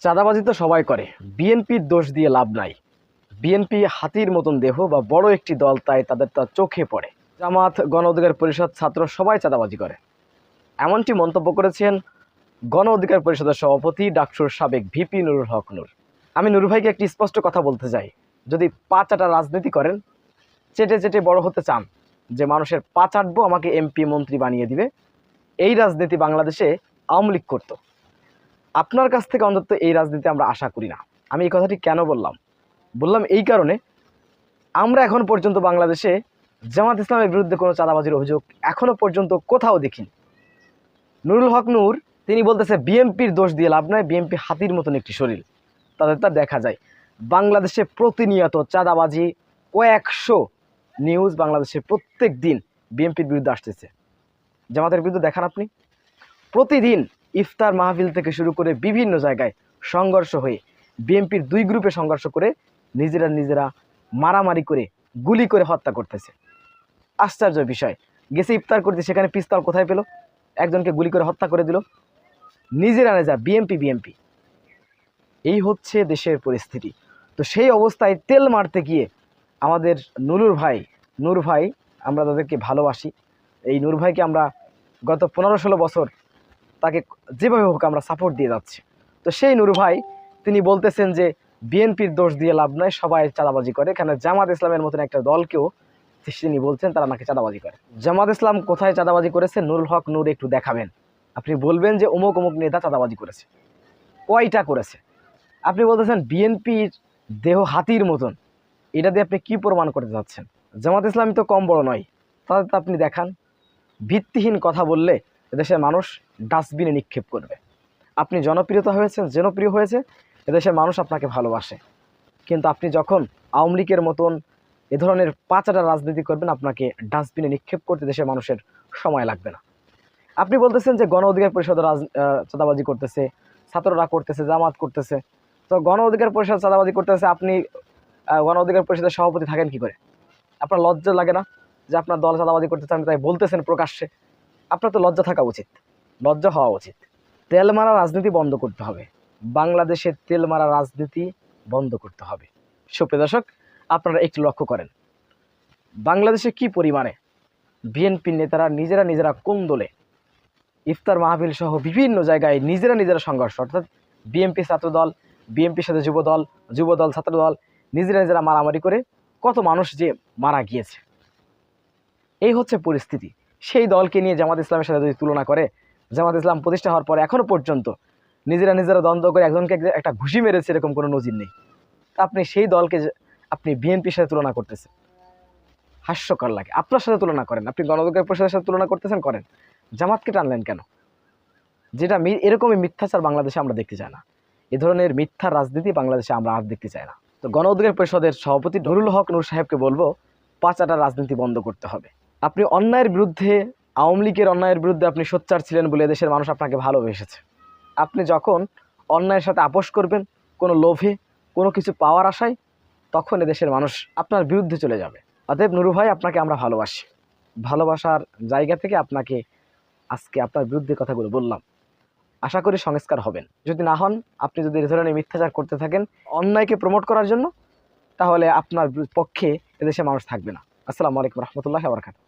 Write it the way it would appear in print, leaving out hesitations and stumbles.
চাঁদাবাজি তো সবাই করে, বিএনপির দোষ দিয়ে লাভ নাই। বিএনপি হাতির মতন দেহ বা বড় একটি দল, তাই তাদের তা চোখে পড়ে। জামাত, গণ অধিকার পরিষদ, ছাত্র সবাই চাঁদাবাজি করে, এমনটি মন্তব্য করেছেন গণ অধিকার পরিষদের সভাপতি ডাকসুর সাবেক ভিপি নুরুল হক নূর। আমি নূর ভাইকে একটি স্পষ্ট কথা বলতে চাই, যদি পা চাটা রাজনীতি করেন, চেটে চেটে বড় হতে চান, যে মানুষের পা চাটবো আমাকে এমপি মন্ত্রী বানিয়ে দিবে, এই রাজনীতি বাংলাদেশে আওয়ামী লীগ করতো। আপনার কাছ থেকে অন্তত এই রাজনীতি আমরা আশা করি না। আমি এই কথাটি কেন বললাম এই কারণে, আমরা এখন পর্যন্ত বাংলাদেশে জামাত ইসলামের বিরুদ্ধে কোনো চাঁদাবাজির অভিযোগ এখনো পর্যন্ত কোথাও দেখিনি। নুরুল হক নূর তিনি বলতেছে বিএনপির দোষ দিয়ে লাভ নয়, বিএনপি হাতির মতন একটি শরীর। তাদের তা দেখা যায় বাংলাদেশে প্রতিনিয়ত চাঁদাবাজি, কয়েকশো নিউজ বাংলাদেশে প্রত্যেক দিন বিএনপির বিরুদ্ধে আসতেছে। জামাতের বিরুদ্ধে দেখান আপনি, প্রতিদিন ইফতার মাহফিল থেকে শুরু করে বিভিন্ন জায়গায় সংঘর্ষ হয়ে বিএনপির দুই গ্রুপে সংঘর্ষ করে নিজেরা মারামারি করে গুলি করে হত্যা করতেছে। আশ্চর্য বিষয়, গেছে ইফতার করতে, সেখানে পিস্তল কোথায় পেল? একজনকে গুলি করে হত্যা করে দিল। নিজেরা বিএনপি। এই হচ্ছে দেশের পরিস্থিতি। তো সেই অবস্থায় তেল মারতে গিয়ে আমাদের নূর ভাই, আমরা তাদেরকে ভালোবাসি। এই নূর ভাইকে আমরা গত 15-16 বছর তাকে যেভাবে হোক আমরা সাপোর্ট দিয়ে যাচ্ছি। তো সেই নূর ভাই তিনি বলতেছেন যে বিএনপির দোষ দিয়ে লাভ নয়, সবাই চাঁদাবাজি করে। এখানে জামাত ইসলামের মতন একটা দলকেও তিনি বলছেন তারা নাকি চাঁদাবাজি করে। জামাত ইসলাম কোথায় চাঁদাবাজি করেছে নুরুল হক নূর একটু দেখাবেন। আপনি বলবেন যে অমুক নেতা চাঁদাবাজি করেছে, কয়টা করেছে? আপনি বলতেছেন বিএনপির দেহ হাতির মতন, এটা দিয়ে আপনি কি প্রমাণ করতে চাচ্ছেন? জামাত ইসলামী তো কম বড় নয়, তাদের তো আপনি দেখান। ভিত্তিহীন কথা বললে এদেশের মানুষ ডাস্টবিনে নিক্ষেপ করবে। আপনি জনপ্রিয় হয়েছে, এদেশের মানুষ আপনাকে ভালোবাসে। কিন্তু আপনি যখন আওয়ামী লীগের মতন এ ধরনের পাঁচাটা রাজনীতি করবেন, আপনাকে ডাস্টবিনে নিক্ষেপ করতে দেশের মানুষের সময় লাগবে না। আপনি বলতেছেন যে গণ অধিকার পরিষদ চাঁদাবাজি করতেছে, ছাত্ররা করতেছে, জামাত করতেছে। তো গণ অধিকার পরিষদ চাঁদাবাজি করতেছে, আপনি গণ অধিকার পরিষদের সভাপতি থাকেন কি করে? আপনার লজ্জা লাগে না যে আপনার দল চাঁদাবাজি করতেছে, আপনি তাই বলতেছেন প্রকাশ্যে? আপনার তো লজ্জা থাকা উচিত, লজ্জা হওয়া উচিত। তেল মারা রাজনীতি বন্ধ করতে হবে, বাংলাদেশের তেল মারা রাজনীতি বন্ধ করতে হবে। সুপ্রিয় দর্শক, আপনারা একটু লক্ষ্য করেন বাংলাদেশে কি পরিমাণে বিএনপির নেতারা নিজেরা কোন দলে ইফতার মাহফিল সহ বিভিন্ন জায়গায় নিজেরা সংঘর্ষ, অর্থাৎ বিএনপি ছাত্রদল, বিএনপির সাথে যুবদল ছাত্রদল নিজেরা মারামারি করে কত মানুষ যে মারা গিয়েছে। এই হচ্ছে পরিস্থিতি। সেই দলকে নিয়ে জামাত ইসলামের সাথে যদি তুলনা করে, জামাত ইসলাম প্রতিষ্ঠা হওয়ার পরে এখনো পর্যন্ত নিজেরা দ্বন্দ্ব করে একজনকে একটা ঘুষি মেরেছে, এরকম কোনো নজির নেই। আপনি সেই দলকে আপনি বিএনপির সাথে তুলনা করতেছেন, হাস্যকর লাগে। আপনার সাথে তুলনা করেন, আপনি গণ অধিকার পরিষদের সাথে তুলনা করতেছেন, করেন। জামাতকে টানলেন কেন? যেটা এরকমই মিথ্যাচার বাংলাদেশে আমরা দেখতে চাই না। এ ধরনের মিথ্যা রাজনীতি বাংলাদেশে আমরা আর দেখতে চাই না। তো গণ অধিকার পরিষদের সভাপতি নুরুল হক নূর সাহেবকে বলবো, পাঁচাটা রাজনীতি বন্ধ করতে হবে। আপনি অন্যায়ের বিরুদ্ধে, আওয়ামী লীগের অন্যায়ের বিরুদ্ধে আপনি সোচ্চার ছিলেন বলে দেশের মানুষ আপনাকে ভালোবেসেছে। আপনি যখন অন্যায়ের সাথে আপোষ করবেন কোনো লোভে, কোনো কিছু পাওয়ার আশায়, তখন এদেশের মানুষ আপনার বিরুদ্ধে চলে যাবে। অতএব নুরু ভাই, আপনাকে আমরা ভালোবাসি। ভালোবাসার জায়গা থেকে আপনাকে আজকে আপনার বিরুদ্ধে কথাগুলো বললাম। আশা করি সংস্কার হবেন। যদি না হন, আপনি যদি এই ধরনের মিথ্যাচার করতে থাকেন অন্যায়কে প্রমোট করার জন্য, তাহলে আপনার পক্ষে এদেশের মানুষ থাকবে না। আসসালামু আলাইকুম রহমতুল্লাহি ওয়া বারাকাতুহু।